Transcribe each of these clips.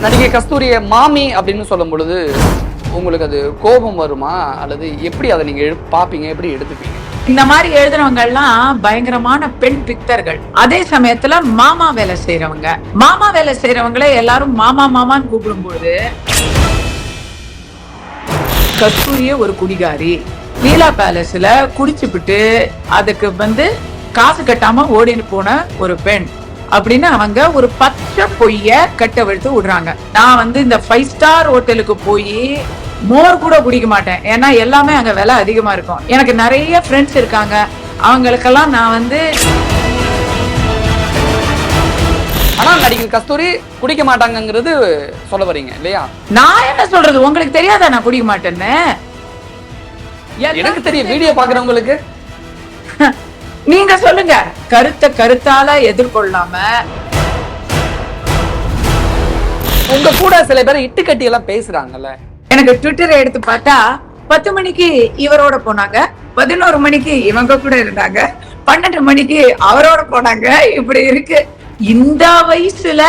நடிகை கஸ்தூரிய மாமி அப்படின்னு சொல்லும் பொழுது உங்களுக்கு அது கோபம் வருமா அல்லது எப்படி அதை நீங்க பாப்பீங்க, எப்படி எடுத்துப்பீங்க? இந்த மாதிரி எழுதுறவங்க எல்லாம் பயங்கரமான பெண் பித்தர்கள். அதே சமயத்துல மாமா வேலை செய்யறவங்களே எல்லாரும் மாமா மாமான்னு கூப்பிடும்போது கஸ்தூரிய ஒரு குடிகாரி, லீலா பேலஸ்ல குடிச்சுபிட்டு அதுக்கு காசு கட்டாம ஓடின்னு போன ஒரு பெண் அப்படின்னு அவங்க ஒரு பச்சை பொய்ய கட்டவிழ்த்து விடுறாங்க. நான் இந்த 5 ஸ்டார் ஹோட்டலுக்கு போய் மோர் கூட குடிக்க மாட்டேன், ஏன்னா எல்லாமே அங்க விலை அதிகமா இருக்கும். எனக்கு நிறைய ஃப்ரெண்ட்ஸ் இருக்காங்க, அவங்களுக்கெல்லாம் நான் ஆனா நடிகை கஸ்தூரி குடிக்க மாட்டாங்கிறது சொல்ல வரீங்க இல்லையா? நான் என்ன சொல்றது, உங்களுக்கு தெரியாதா நான் குடிக்க மாட்டேன்னு? எனக்கு தெரியும், வீடியோ பாக்குறவங்களுக்கு. நீங்க சொல்லுங்க, கருத்தால எதிர்கொள்ளாம உங்க கூட சில பேர் இட்டு கட்டி எல்லாம் பேசுறாங்கல்ல. எனக்கு ட்விட்டரை எடுத்து பார்த்தா 10 மணிக்கு இவரோட போனாங்க, 11 மணிக்கு இவங்க கூட இருந்தாங்க, 12 மணிக்கு அவரோட போனாங்க. இப்படி இருக்கு. இந்த வயசுல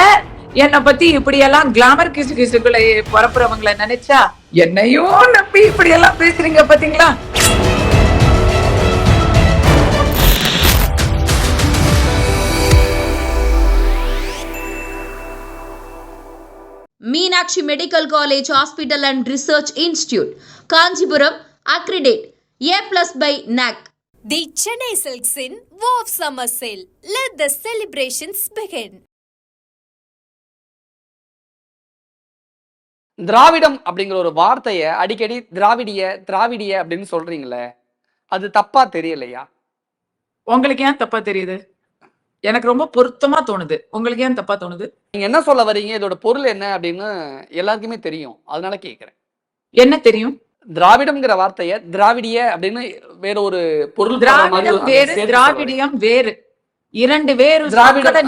என்னை பத்தி இப்படி எல்லாம் கிளாமர் கிசுக்குள்ள பரப்புறவங்களை நினைச்சா என்னையும் நம்பி இப்படி எல்லாம் பேசுறீங்க பாத்தீங்களா? Meenakshi Medical College Hospital and Research Institute, Kanjipuram, accredit A+ by NAC. The Chennai Silks in War of Summer Sale. Let the celebrations begin. திராவிடம் அப்படிங்கிற ஒரு வார்த்தையை அடிக்கடி திராவிடிய அப்படின்னு சொல்றீங்களே, அது தப்பா தெரியலையா? உங்களுக்கு ஏன் தப்பா தெரியுது? எனக்கு ரொம்ப பொருத்தமா தோணுது. உங்களுக்கு ஏன் தப்பா தோணுது? நீங்க என்ன சொல்ல வரீங்க, இதோட பொருள் என்ன அப்படின்னு எல்லாருக்குமே தெரியும், அதனால கேக்குறேன். என்ன தெரியும்? திராவிடம்ங்கிற வார்த்தைய திராவிடிய அப்படின்னு வேற ஒரு பொருள். திராவிடம் வேறு, திராவிடியம் வேறு, இரண்டு வேறு.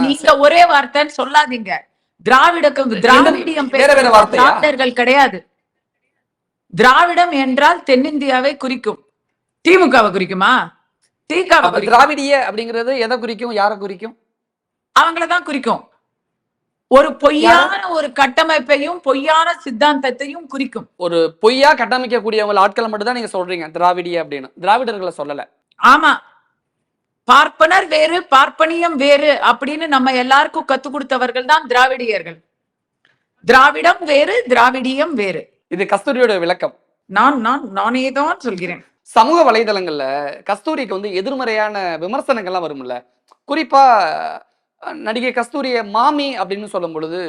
நீங்க ஒரே வார்த்தைன்னு சொல்லாதீங்க. திராவிடியம் வேற வார்த்தைகள் கிடையாது. திராவிடம் என்றால் தென்னிந்தியாவை குறிக்கும். திமுகவை குறிக்குமா? திராவிடிய அப்படிங்கிறது எதை குறிக்கும், யாரை குறிக்கும்? அவங்களதான் குறிக்கும். ஒரு பொய்யான ஒரு கட்டமைப்பையும் பொய்யான சித்தாந்தத்தையும் குறிக்கும். ஒரு பொய்யா கட்டமைக்கக்கூடியவங்க ஆட்களை மட்டும் தான் நீங்க சொல்றீங்க திராவிடிய அப்படின்னு, திராவிடர்களை சொல்லல. ஆமா, பார்ப்பனர் வேறு பார்ப்பனியம் வேறு அப்படின்னு நம்ம எல்லாருக்கும் கத்து கொடுத்தவர்கள் தான் திராவிடியர்கள். திராவிடம் வேறு, திராவிடியம் வேறு. இது கஸ்தூரியோட விளக்கம். நானே தான் சொல்கிறேன். சமூக வலைதளங்கள்ல கஸ்தூரிக்கு எதிர்மறையான விமர்சனங்கள்லாம் வரும்ல. குறிப்பா நடிகை கஸ்தூரிய மாமி அப்படின்னு சொல்லும் பொழுது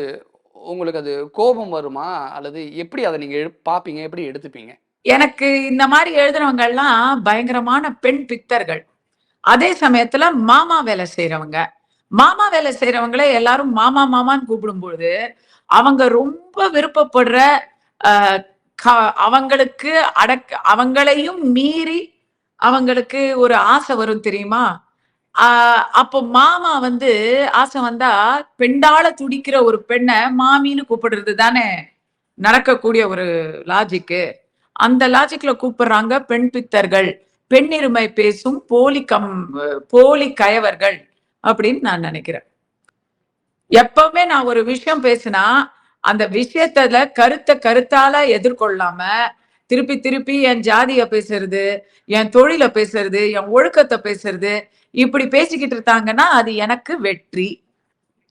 உங்களுக்கு அது கோபம் வருமா அல்லது எப்படி அதை நீங்க பாப்பீங்க, எப்படி எடுத்துப்பீங்க? எனக்கு இந்த மாதிரி எழுதுறவங்க எல்லாம் பயங்கரமான பெண் பித்தர்கள். அதே சமயத்துல மாமா வேலை செய்யறவங்களே எல்லாரும் மாமா மாமான்னு கூப்பிடும்போது அவங்க ரொம்ப விருப்பப்படுற அவங்களுக்கு அவங்களையும் மீறி அவங்களுக்கு ஒரு ஆசை வரும் தெரியுமா? அப்போ மாமா ஆசை வந்தா பெண்டால துடிக்கிற ஒரு பெண்ணை மாமின்னு கூப்பிடுறது தானே நடக்கக்கூடிய ஒரு லாஜிக்கு. அந்த லாஜிக்ல கூப்பிடுறாங்க பெண் பித்தர்கள், பெண்ணிருமை பேசும் போலி கயவர்கள் அப்படின்னு நான் நினைக்கிறேன். எப்பவுமே நான் ஒரு விஷயம் பேசினா அந்த விஷயத்துல கருத்தால எதிர்கொள்ளாம திருப்பி என் ஜாதிய பேசுறது, என் தொழில பேசுறது, என் ஒழுக்கத்தை பேசுறது, இப்படி பேசிக்கிட்டு இருந்தாங்கன்னா அது எனக்கு வெற்றி.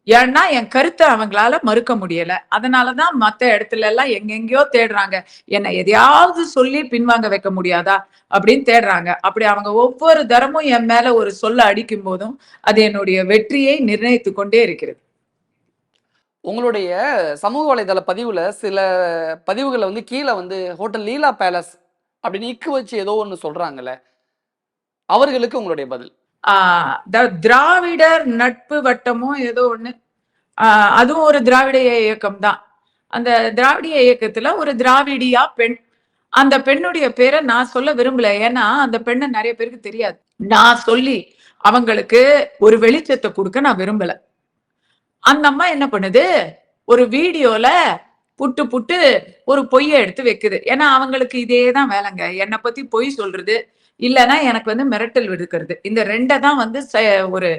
ஏன்னா என் கருத்தை அவங்களால மறுக்க முடியல. அதனாலதான் மத்த இடத்துல எல்லாம் எங்கெங்கயோ தேடுறாங்க, என்னை எதையாவது சொல்லி பின்வாங்க வைக்க முடியாதா அப்படின்னு தேடுறாங்க. அப்படி அவங்க ஒவ்வொரு தரமும் என் மேல ஒரு சொல்ல அடிக்கும் போதும் அது என்னுடைய வெற்றியை நிர்ணயித்து கொண்டே இருக்கிறது. உங்களுடைய சமூக வலைதள பதிவுல சில பதிவுகளை கீழே ஹோட்டல் லீலா பேலஸ் அப்படின்னு இக்கு வச்சு ஏதோ ஒண்ணு சொல்றாங்கல்ல, அவர்களுக்கு உங்களுடைய பதில்? திராவிடர் நட்பு வட்டமும் ஏதோ ஒண்ணு, அதுவும் ஒரு திராவிட இயக்கம் தான். அந்த திராவிட இயக்கத்துல ஒரு திராவிடியா பெண், அந்த பெண்ணுடைய பேரை நான் சொல்ல விரும்பல, ஏன்னா அந்த பெண்ணை நிறைய பேருக்கு தெரியாது. நான் சொல்லி அவங்களுக்கு ஒரு வெளிச்சத்தை கொடுக்க நான் விரும்பல. அந்த அம்மா என்ன பண்ணுது, ஒரு வீடியோல புட்டு ஒரு பொய்யை எடுத்து வைக்குது. ஏன்னா அவங்களுக்கு இதேதான் வேலைங்க, என்னை பத்தி பொய் சொல்றது இல்லைன்னா எனக்கு மிரட்டல் விடுக்கிறது. இந்த ரெண்டை தான் ஒரு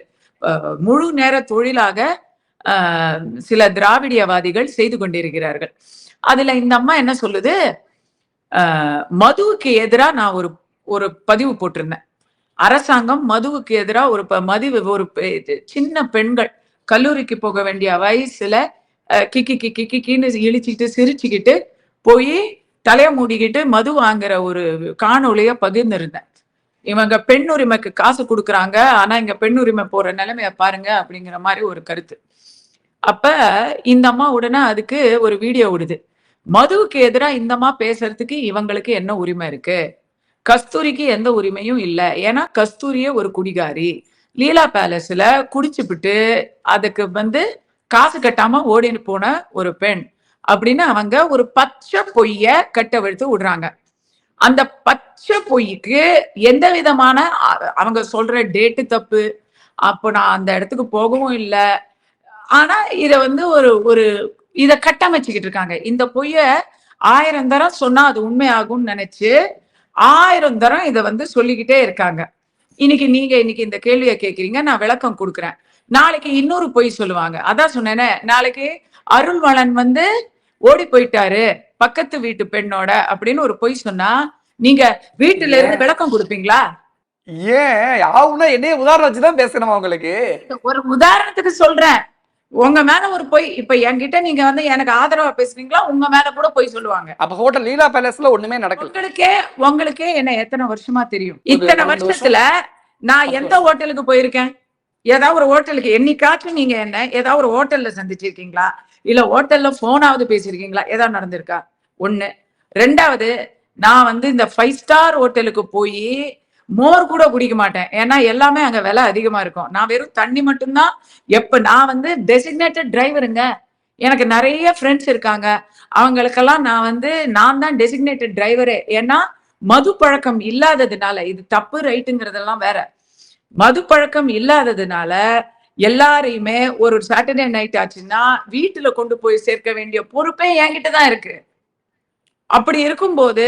முழு நேர தொழிலாக சில திராவிடியவாதிகள் செய்து கொண்டிருக்கிறார்கள். அதுல இந்த அம்மா என்ன சொல்லுது, மதுவுக்கு எதிரா நான் ஒரு பதிவு போட்டிருந்தேன். அரசாங்கம் மதுவுக்கு எதிராக ஒரு சின்ன பெண்கள் கல்லூரிக்கு போக வேண்டிய வயசுல கிக்கின்னு இழிச்சுக்கிட்டு சிரிச்சுக்கிட்டு போய் தலைய மூடிக்கிட்டு மது வாங்குற ஒரு காணொலிய பகிர்ந்திருந்தேன். இவங்க பெண் உரிமைக்கு காசு கொடுக்குறாங்க, ஆனா இங்க பெண் உரிமை போற நிலைமைய பாருங்க அப்படிங்கிற மாதிரி ஒரு கருத்து. அப்ப இந்த அம்மா உடனே அதுக்கு ஒரு வீடியோ விடுது. மதுவுக்கு எதிராக இந்த அம்மா பேசுறதுக்கு இவங்களுக்கு என்ன உரிமை இருக்கு? கஸ்தூரிக்கு எந்த உரிமையும் இல்லை. ஏன்னா கஸ்தூரியே ஒரு குடிகாரி, லீலா பேலஸ்ல குடிச்சுபிட்டு அதுக்கு காசு கட்டாம ஓடின்னு போன ஒரு பெண் அப்படின்னு அவங்க ஒரு பச்சை பொய்ய கட்டவிழ்த்து விடுறாங்க. அந்த பச்சை பொய்க்கு எந்த விதமான அவங்க சொல்ற டேட்டு தப்பு. அப்போ நான் அந்த இடத்துக்கு போகவும் இல்லை. ஆனா இத ஒரு இத கட்டமைச்சுக்கிட்டு இருக்காங்க. இந்த பொய்ய 1000 தரம் சொன்னா அது உண்மையாகும்னு நினைச்சு 1000 தரம் இத சொல்லிக்கிட்டே இருக்காங்க. இன்னைக்கு இந்த கேள்வியை கேட்கறீங்க, நான் விளக்கம் கொடுக்குறேன். நாளைக்கு இன்னொரு பொய் சொல்லுவாங்க. அதான் சொன்னேனே, நாளைக்கு அருள்வளன் ஓடி போயிட்டாரு பக்கத்து வீட்டு பெண்ணோட அப்படின்னு ஒரு பொய் சொன்னா நீங்க வீட்டுல இருந்து விளக்கம் கொடுப்பீங்களா? ஏன் ஆவுனா என்னைய உதாரணம் வச்சுதான் பேசணுமா? உங்களுக்கு ஒரு உதாரணத்துக்கு சொல்றேன். உங்க மேல ஒரு பொய், இப்ப என்கிட்ட நீங்க எனக்கு ஆதரவா பேசுறீங்களா? உங்க மேல கூட பொய் சொல்லுவாங்க. அப்ப ஹோட்டல் லீலா பேலஸ்ல ஒண்ணுமே நடக்கல. உங்களுக்கே என்ன எத்தனை வருஷமா தெரியும்? இத்தனை வருஷத்துல நான் எந்த ஹோட்டலுக்கு போயிருக்கேன்? ஏதாவது ஒரு ஹோட்டலுக்கு என்னைக்காச்சும் நீங்க ஏதாவது ஒரு ஹோட்டல்ல சந்திச்சிருக்கீங்களா? இல்ல ஹோட்டல்ல போனாவது பேசிருக்கீங்களா? ஏதாவது நடந்திருக்கா? ஒண்ணு. ரெண்டாவது, நான் இந்த 5 ஸ்டார் ஹோட்டலுக்கு போய் மோர் கூட குடிக்க மாட்டேன். ஏன்னா எல்லாமே அங்க விலை அதிகமா இருக்கும். நான் வெறும் தண்ணி மட்டும்தான். நான் டெசிக்னேட்டட் டிரைவருங்க. எனக்கு நிறைய ஃப்ரெண்ட்ஸ் இருக்காங்க. அவங்களுக்கெல்லாம் நான் தான் டெசிக்னேட்டட் டிரைவரே. ஏன்னா மது பழக்கம் இல்லாததுனால, இது தப்பு ரைட்டுங்கிறதெல்லாம் வேற. மது பழக்கம் இல்லாததுனால எல்லாரையுமே ஒரு சாட்டர்டே நைட் ஆச்சுன்னா வீட்டுல கொண்டு போய் சேர்க்க வேண்டிய பொறுப்பே என்கிட்டதான் இருக்கு. அப்படி இருக்கும்போது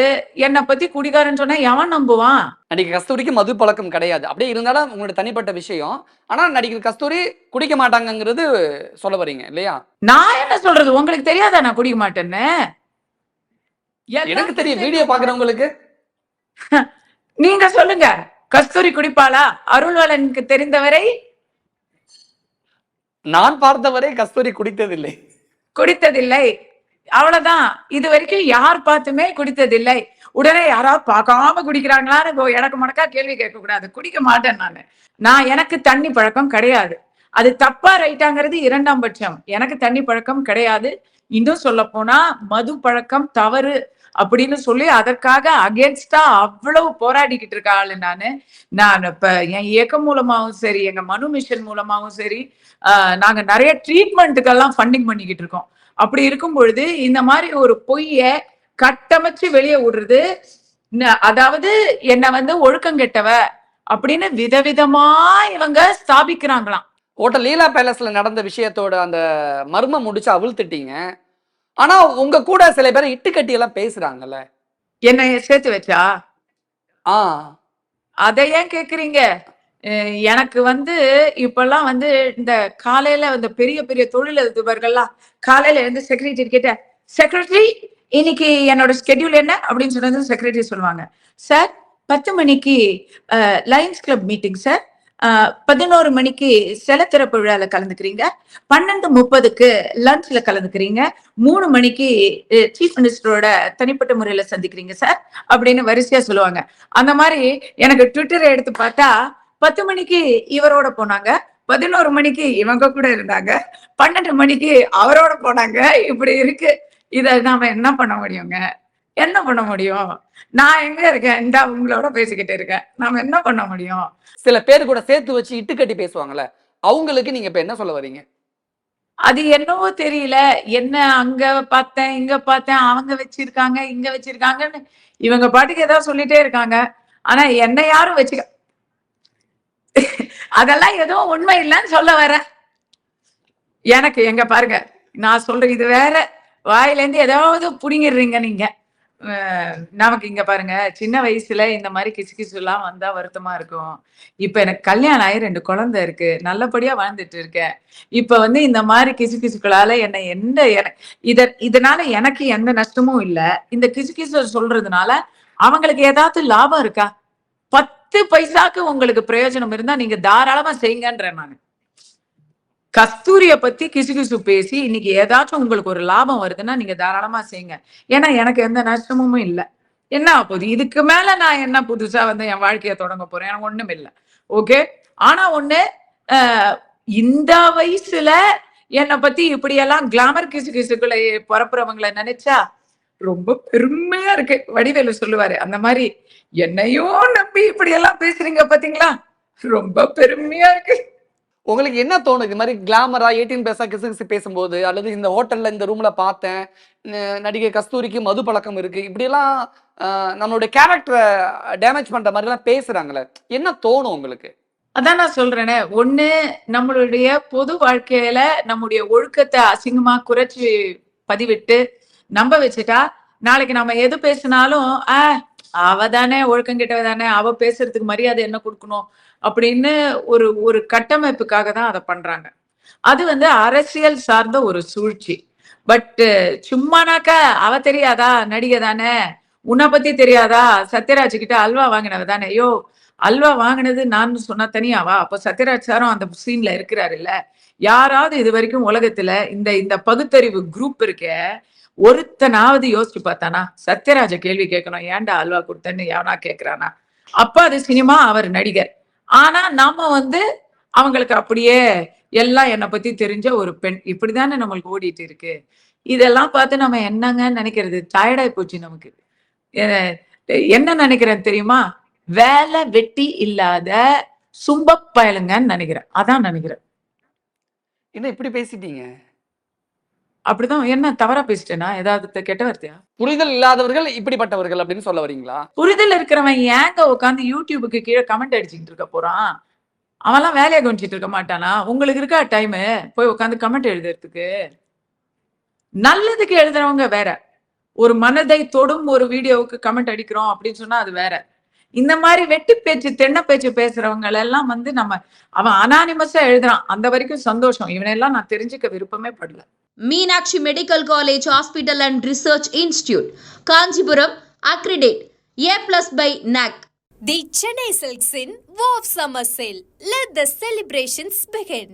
என்னை பத்தி குடிகாரன்னு சொன்னா எவன் நம்புவான்? நடிகை கஸ்தூரிக்கு மது பழக்கம் கிடையாது. அப்படியே இருந்தாலும் உங்களோட தனிப்பட்ட விஷயம். ஆனா நடிகை கஸ்தூரி குடிக்க மாட்டாங்கிறது சொல்ல வரீங்க இல்லையா? நான் என்ன சொல்றது, உங்களுக்கு தெரியாதா நான் குடிக்க மாட்டேன்னு? எனக்கு தெரியும், வீடியோ பாக்குறவங்களுக்கு. நீங்க சொல்லுங்க, கஸ்தூரி குடிப்பாளா? அருள்வளனுக்கு தெரிந்தவரை, நான் பார்த்தவரை கஸ்தூரி குடித்ததில்லை. அவ்வளவுதான். இது வரைக்கும் யார் பார்த்துமே குடித்ததில்லை. உடனே யாராவது பார்க்காம குடிக்கிறாங்களான்னு எனக்கு மடக்கா கேள்வி கேட்க கூடாது. குடிக்க மாட்டேன் நான் எனக்கு தண்ணி பழக்கம் கிடையாது. அது தப்பா ரைட்டாங்கிறது 2ஆம் பட்சம். எனக்கு தண்ணி பழக்கம் கிடையாது. இன்னும் சொல்ல போனா மது பழக்கம் தவறு அப்படின்னு சொல்லி அதற்காக அகேன்ஸ்டா அவ்வளவு போராடிக்கிட்டு இருக்க ஆளு நான் இப்ப என் இயக்கம் மூலமாவும் சரி, எங்க மனு மிஷன் மூலமாவும் சரி, நாங்க நிறைய ட்ரீட்மெண்ட்டுக்கெல்லாம் ஃபண்டிங் பண்ணிக்கிட்டு இருக்கோம். அப்படி இருக்கும் பொழுது இந்த மாதிரி ஒரு பொய்ய கட்டமைச்சு வெளியே விடுறது, அதாவது என்ன ஒழுக்கம் கெட்டவ அப்படின்னு விதவிதமா இவங்க ஸ்தாபிக்கிறாங்களாம். ஹோட்டல் லீலா பேலஸ்ல நடந்த விஷயத்தோட அந்த மர்மம் முடிச்சு அவிழ்த்துட்டீங்க. ஆனா உங்க கூட சில பேரை இட்டுக்கட்டி எல்லாம் பேசுறாங்கல்ல, என்ன சேர்த்து வச்சா? அதை ஏன் கேக்குறீங்க? எனக்கு இப்பெல்லாம் இந்த காலையில பெரிய பெரிய தொழிலதிபர்கள்லாம் காலையில செக்ரட்டரி கிட்ட, செக்ரட்டரி இன்னைக்கு என்னோட ஸ்கெடியூல் என்ன அப்படின்னு சொன்னது செக்ரட்டரி சொல்லுவாங்க. சார் 10 மணிக்கு லயன்ஸ் கிளப் மீட்டிங் சார், 11 மணிக்கு சில திறப்பு விழால கலந்துக்கிறீங்க, 12:30க்கு லஞ்ச்ல கலந்துக்கிறீங்க, 3 மணிக்கு சீஃப் மினிஸ்டரோட தனிப்பட்ட முறையில சந்திக்கிறீங்க சார் அப்படின்னு வரிசையா சொல்லுவாங்க. அந்த மாதிரி எனக்கு ட்விட்டரை எடுத்து பார்த்தா 10 மணிக்கு இவரோட போனாங்க, 11 மணிக்கு இவங்க கூட இருந்தாங்க, 12 மணிக்கு அவரோட போனாங்க. இப்படி இருக்கு. இத நாம என்ன பண்ண முடியுங்க? என்ன பண்ண முடியும்? நான் எங்க இருக்கேன்? இந்த உங்களோட பேசிக்கிட்டு இருக்கேன். நாம என்ன பண்ண முடியும்? சில பேர் கூட சேர்த்து வச்சு இட்டுக்கட்டி பேசுவாங்கல்ல, அவங்களுக்கு நீங்க இப்ப என்ன சொல்ல வரீங்க? அது என்னவோ தெரியல. என்ன அங்க பார்த்தேன், இங்க பார்த்தேன், அவங்க வச்சிருக்காங்க, இங்க வச்சிருக்காங்கன்னு இவங்க பாட்டுக்கு ஏதாவது சொல்லிட்டே இருக்காங்க. ஆனா என்ன யாரும் வச்சுக்க அதெல்லாம் எதுவும் உண்மை இல்லைன்னு சொல்ல வர. எனக்கு எங்க பாருங்க, நான் சொல்றேன், இது வேற வாயில இருந்து ஏதாவது புடிங்கிடுறீங்க நீங்க. நமக்கு இங்க பாருங்க, சின்ன வயசுல இந்த மாதிரி கிசுகிசுலாம் வந்தா வருத்தமா இருக்கும். இப்ப எனக்கு கல்யாணம் ஆகி 2 குழந்தை இருக்கு. நல்லபடியா வாழ்ந்துட்டு இருக்கேன். இப்ப வந்து இந்த மாதிரி கிசுகிசுக்களால இதனால எனக்கு எந்த நஷ்டமும் இல்ல. இந்த கிசுகிசு சொல்றதுனால அவங்களுக்கு ஏதாவது லாபம் இருக்கா? 10 பைசாக்கு உங்களுக்கு பிரயோஜனம் இருந்தா நீங்க தாராளமா செய்யுங்கன்றேன் நானு. கஸ்தூரிய பத்தி கிசுகிசு பேசி இன்னைக்கு ஏதாச்சும் உங்களுக்கு ஒரு லாபம் வருதுன்னா நீங்க தாராளமா செய்யுங்க. ஏன்னா எனக்கு எந்த நஷ்டமும் இல்ல. என்ன ஆகப்போகுது? இதுக்கு மேல நான் என்ன புதுசா வந்து என் வாழ்க்கைய தொடங்க போறேன்? எனக்கு ஒண்ணும் இல்ல. ஓகே. ஆனா ஒண்ணு, இந்த வயசுல என்னை பத்தி இப்படியெல்லாம் கிளாமர் கிசுகிசுக்களை பரப்புறவங்களை நினைச்சா ரொம்ப பெருமையா இருக்கு. வடிவேலு சொல்லுவாரு அந்த மாதிரி, என்னையும் நம்பி இப்படி எல்லாம் பேசுறீங்க பாத்தீங்களா, ரொம்ப பெருமையா இருக்கு. உங்களுக்கு என்ன தோணுது இது மாதிரி கிளாமரா 18+ கிசுகிசு பேசும்போது, அல்லது இந்த ஹோட்டல்ல இந்த ரூம்ல பார்த்தேன், நடிகை கஸ்தூரிக்கு மது பழக்கம் இருக்கு, இப்படியெல்லாம் நம்மளுடைய கேரக்டரை டேமேஜ் பண்ற மாதிரி எல்லாம் பேசுறாங்களே, என்ன தோணும் உங்களுக்கு? அதான் நான் சொல்றேனே, ஒண்ணு நம்மளுடைய பொது வாழ்க்கையில நம்முடைய ஒழுக்கத்தை அசிங்கமா குறைச்சு பதிவிட்டு நம்ப வச்சுட்டா, நாளைக்கு நம்ம எது பேசினாலும் அவ தானே ஒழுக்கம் கெட்டவ தானே, அவ பேசுறதுக்கு மரியாதை என்ன கொடுக்கணும் அப்படின்னு ஒரு ஒரு கட்டமைப்புக்காக தான் அதை பண்றாங்க. அது வந்து அரசியல் சார்ந்த ஒரு சூழ்ச்சி. பட் சும்மானாக்கா அவ தெரியாதா, நடிகை தானே, உன்னை பத்தி தெரியாதா, சத்யராஜ் கிட்ட அல்வா வாங்கினவ தானே, ஐயோ அல்வா வாங்கினது நான் சொன்னா தனியாவா? அப்ப சத்யராஜ் சாரும் அந்த சீன்ல இருக்கிறாரு இல்ல. யாராவது இது வரைக்கும் உலகத்துல இந்த இந்த பகுத்தறிவு குரூப் இருக்க ஒருத்தனாவது யோசிச்சு பார்த்தானா? சத்யராஜ கேள்வி கேட்கணும், ஏன்டா அல்வா கொடுத்தேன்னு எவனா கேட்கிறானா? அப்ப அது சினிமா, அவர் நடிகர். ஆனா நாம வந்து அவங்களுக்கு அப்படியே எல்லாம் என்னை பத்தி தெரிஞ்ச ஒரு பெண், இப்படிதானே நம்மளுக்கு ஓடிட்டு இருக்கு. இதெல்லாம் பார்த்து நம்ம என்னங்க நினைக்கிறது? டயர்டாய் போச்சு நமக்கு. என்ன நினைக்கிறேன் தெரியுமா? வேலை வெட்டி இல்லாத சும்ப பயலுங்கன்னு நினைக்கிறேன். அதான் நினைக்கிறேன். என்ன இப்படி பேசிட்டீங்க? அப்படிதான். என்ன தவறா பேசிட்டேனா? ஏதாவது கெட்ட வார்த்தையா? புரிதல் இல்லாதவர்கள் இப்படிப்பட்டவர்கள் அப்படின்னு சொல்ல வரீங்களா? புரிதல் இருக்கிறவன் ஏங்க உட்காந்து யூடியூபுக்கு கீழே கமெண்ட் அடிச்சுட்டு இருக்க போறான்? அவன்லாம் வேலையை கவனிச்சிட்டு இருக்க மாட்டானா? உங்களுக்கு இருக்கா டைம் போய் உட்காந்து கமெண்ட் எழுதுறதுக்கு? நல்லதுக்கு எழுதுறவங்க வேற. ஒரு மனதை தொடும் ஒரு வீடியோவுக்கு கமெண்ட் அடிக்கிறோம் அப்படின்னு சொன்னா அது வேற. இந்த மாதிரி வெட்டி பேச்சு தென்ன பேச்சு பேசுறவங்க எல்லாம் வந்து அவன் அனானிமஸா எழுதுறான், அந்த வரைக்கும் சந்தோஷம். இவனெல்லாம் நான் தெரிஞ்சுக்க விருப்பமே படல. Meenakshi Medical College Hospital and Research Institute, Kanjipuram, accredit A+ by NAC. The Chennai Silks in Wow Summer Sale. Let the celebrations begin.